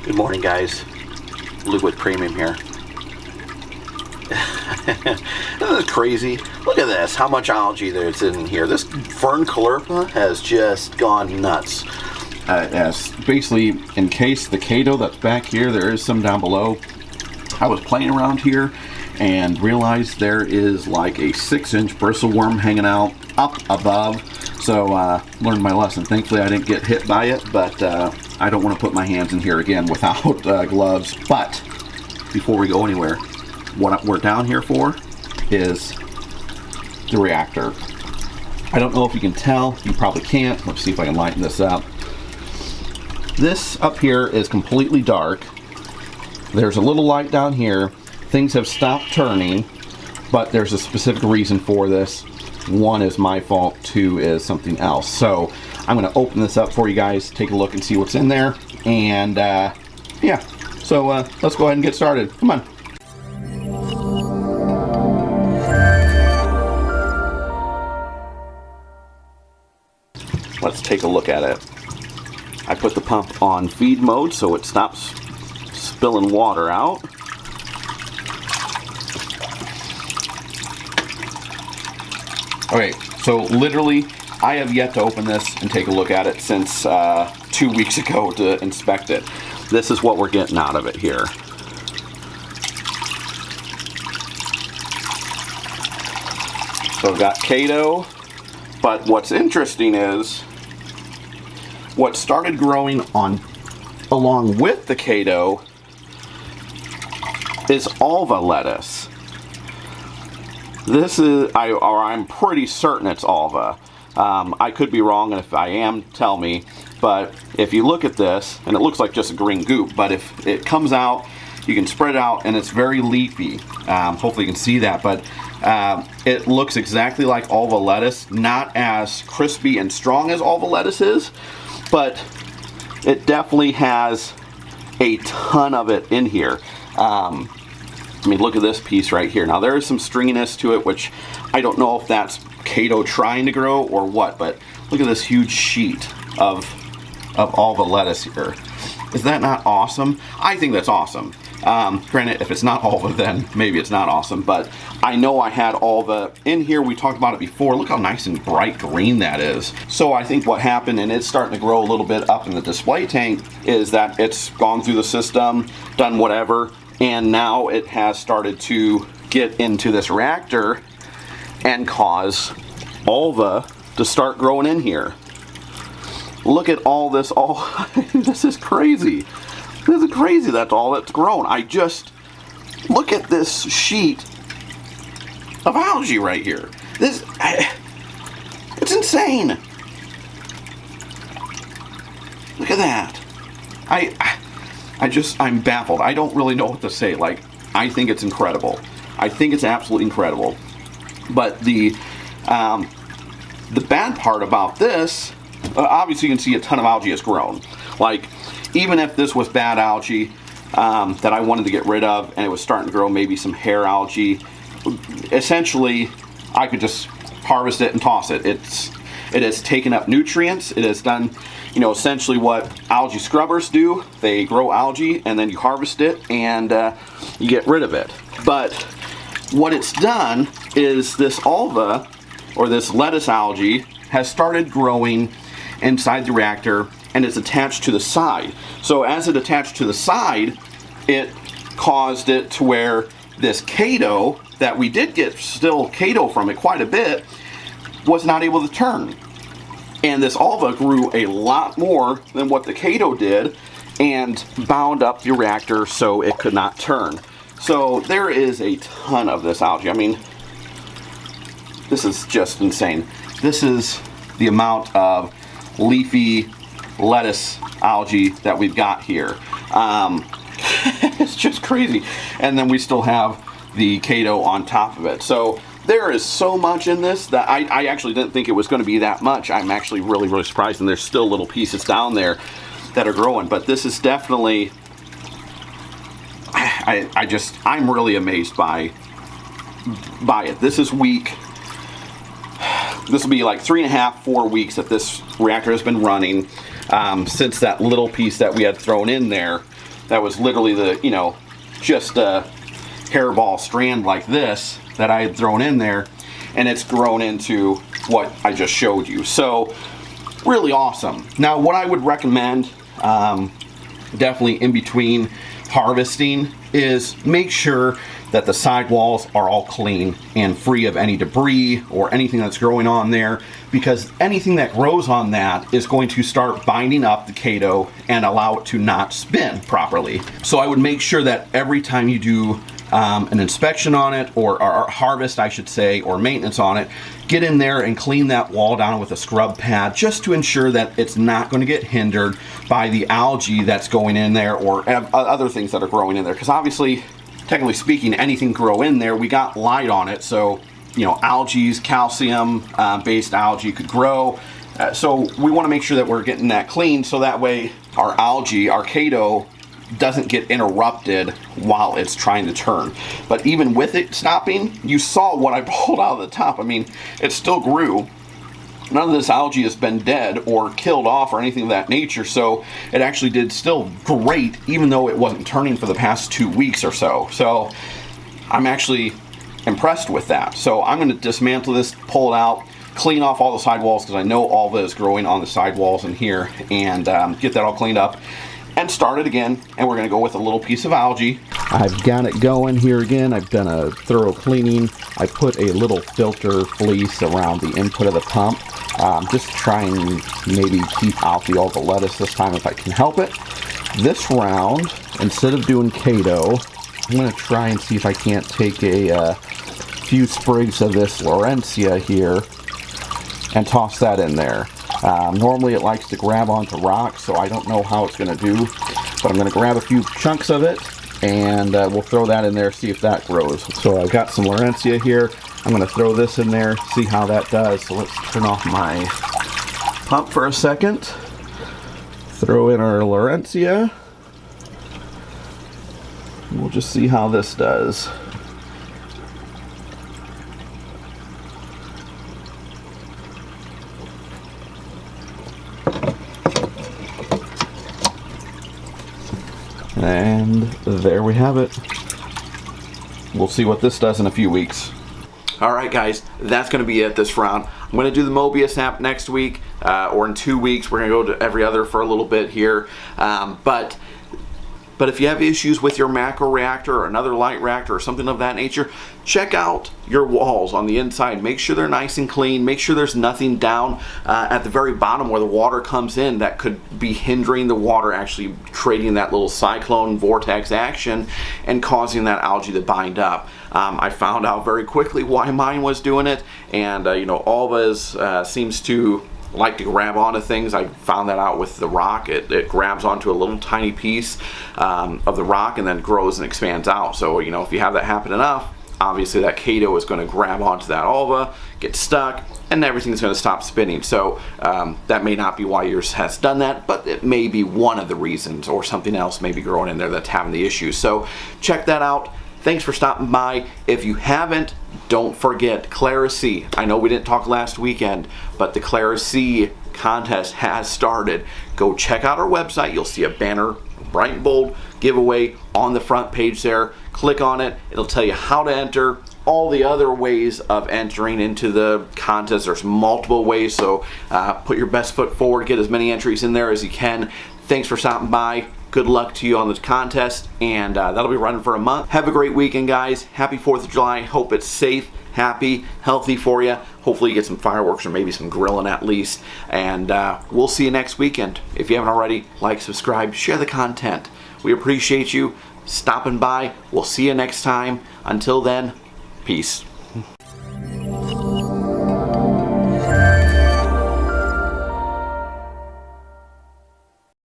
Good morning, guys. Liquid Premium here. Isn't this crazy? Look at this, how much algae there's in here. This fern caulerpa has just gone nuts. Yes, basically encased the Cato that's back here. There is some down below. I was playing around here and realized there is like a 6-inch bristleworm hanging out up above. So learned my lesson. Thankfully I didn't get hit by it, but I don't want to put my hands in here again without gloves. But before we go anywhere, what we're down here for is the reactor. I don't know if you can tell. You probably can't. Let's see if I can lighten this up. This up here is completely dark. There's a little light down here. Things have stopped turning, but there's a specific reason for this. One is my fault, two is something else. So I'm going to open this up for you guys, take a look and see what's in there. And yeah, so let's go ahead and get started. Come on. Let's take a look at it. I put the pump on feed mode so it stops spilling water out. Okay, so literally I have yet to open this and take a look at it since 2 weeks ago to inspect it. This is what we're getting out of it here. So we've got Cato, but what's interesting is what started growing on along with the Cato is Alva lettuce. This is, I'm pretty certain it's Alva. I could be wrong, and if I am, tell me. But if you look at this, and it looks like just a green goop, but if it comes out, you can spread it out, and it's very leafy. Hopefully you can see that, but it looks exactly like Alva lettuce. Not as crispy and strong as Alva lettuce is, but it definitely has a ton of it in here. I mean, look at this piece right here. Now, there is some stringiness to it, which I don't know if that's Cato trying to grow or what, but look at this huge sheet of Alva lettuce here. Is that not awesome? I think that's awesome. Granted, if it's not Alva, then maybe it's not awesome, but I know I had Alva in here. We talked about it before. Look how nice and bright green that is. So I think what happened, and it's starting to grow a little bit up in the display tank, is that it's gone through the system, done whatever, and now it has started to get into this reactor and cause Alva to start growing in here. Look at all this, this is crazy. This is crazy, that's all that's grown. Look at this sheet of algae right here. It's insane. Look at that. I'm baffled. I don't really know what to say. Like, I think it's incredible. I think it's absolutely incredible. But the bad part about this, obviously you can see a ton of algae has grown. Like, even if this was bad algae that I wanted to get rid of, and it was starting to grow maybe some hair algae, essentially I could just harvest it and toss it. It has taken up nutrients. It has done, essentially what algae scrubbers do. They grow algae and then you harvest it and you get rid of it. But what it's done is this Alva, or this lettuce algae, has started growing inside the reactor, and it's attached to the side. So as it attached to the side, it caused it to where this Cato, that we did get still Cato from it quite a bit, was not able to turn. And this Alva grew a lot more than what the Cato did and bound up the reactor so it could not turn. So there is a ton of this algae. I mean, this is just insane. This is the amount of leafy lettuce algae that we've got here. It's just crazy. And then we still have the Cato on top of it. So there is so much in this that I actually didn't think it was going to be that much. I'm actually really, really surprised. And there's still little pieces down there that are growing. But this is definitely, I'm really amazed by it. This is week, this will be like 3.5, 4 weeks that this reactor has been running since that little piece that we had thrown in there that was literally the, you know, just a hairball strand like this that I had thrown in there, and it's grown into what I just showed you. So really awesome. Now what I would recommend, definitely in between harvesting, is make sure that the sidewalls are all clean and free of any debris or anything that's growing on there, because anything that grows on that is going to start binding up the Kato and allow it to not spin properly. So I would make sure that every time you do an inspection on it, or harvest I should say, or maintenance on it, get in there and clean that wall down with a scrub pad, just to ensure that it's not going to get hindered by the algae that's going in there, or other things that are growing in there. Because obviously, technically speaking, anything grow in there, we got light on it, so you know, algae, calcium based algae could grow. So we want to make sure that we're getting that clean, so that way our algae, our Kato, doesn't get interrupted while it's trying to turn. But even with it stopping, you saw what I pulled out of the top. I mean, it still grew. None of this algae has been dead or killed off or anything of that nature, so it actually did still great, even though it wasn't turning for the past 2 weeks or so. So I'm actually impressed with that. So I'm going to dismantle this, pull it out, clean off all the sidewalls, because I know all of it is growing on the sidewalls in here, and get that all cleaned up and start it again. And we're going to go with a little piece of algae. I've got it going here again. I've done a thorough cleaning. I put a little filter fleece around the input of the pump, just to try and maybe keep out all the lettuce this time if I can help it. This round, instead of doing Kato, I'm going to try and see if I can't take a few sprigs of this Laurencia here and toss that in there. Normally it likes to grab onto rocks, so I don't know how it's going to do, but I'm going to grab a few chunks of it, and we'll throw that in there, see if that grows. So I've got some Laurencia here. I'm going to throw this in there, see how that does. So let's turn off my pump for a second. Throw in our Laurencia. We'll just see how this does. And there we have it. We'll see what this does in a few weeks. Alright guys, that's going to be it this round. I'm going to do the Mobius app next week, or in 2 weeks. We're going to go to every other for a little bit here. But if you have issues with your macro reactor or another light reactor or something of that nature, check out your walls on the inside. Make sure they're nice and clean. Make sure there's nothing down at the very bottom where the water comes in that could be hindering the water actually creating that little cyclone vortex action and causing that algae to bind up. I found out very quickly why mine was doing it, and you know, always seems to like to grab onto things. I found that out with the rock. It grabs onto a little tiny piece of the rock and then grows and expands out. So you know, if you have that happen enough, obviously that Kato is going to grab onto that ulva, get stuck, and everything's going to stop spinning. So that may not be why yours has done that, but it may be one of the reasons, or something else may be growing in there that's having the issue. So check that out. Thanks for stopping by. If you haven't, don't forget Clara C. I know we didn't talk last weekend, but the Clara C contest has started. Go check out our website. You'll see a banner, bright and bold giveaway on the front page there. Click on it. It'll tell you how to enter, all the other ways of entering into the contest. There's multiple ways, so put your best foot forward. Get as many entries in there as you can. Thanks for stopping by. Good luck to you on this contest, and that'll be running for a month. Have a great weekend, guys. Happy 4th of July. Hope it's safe, happy, healthy for you. Hopefully you get some fireworks or maybe some grilling at least. And we'll see you next weekend. If you haven't already, like, subscribe, share the content. We appreciate you stopping by. We'll see you next time. Until then, peace.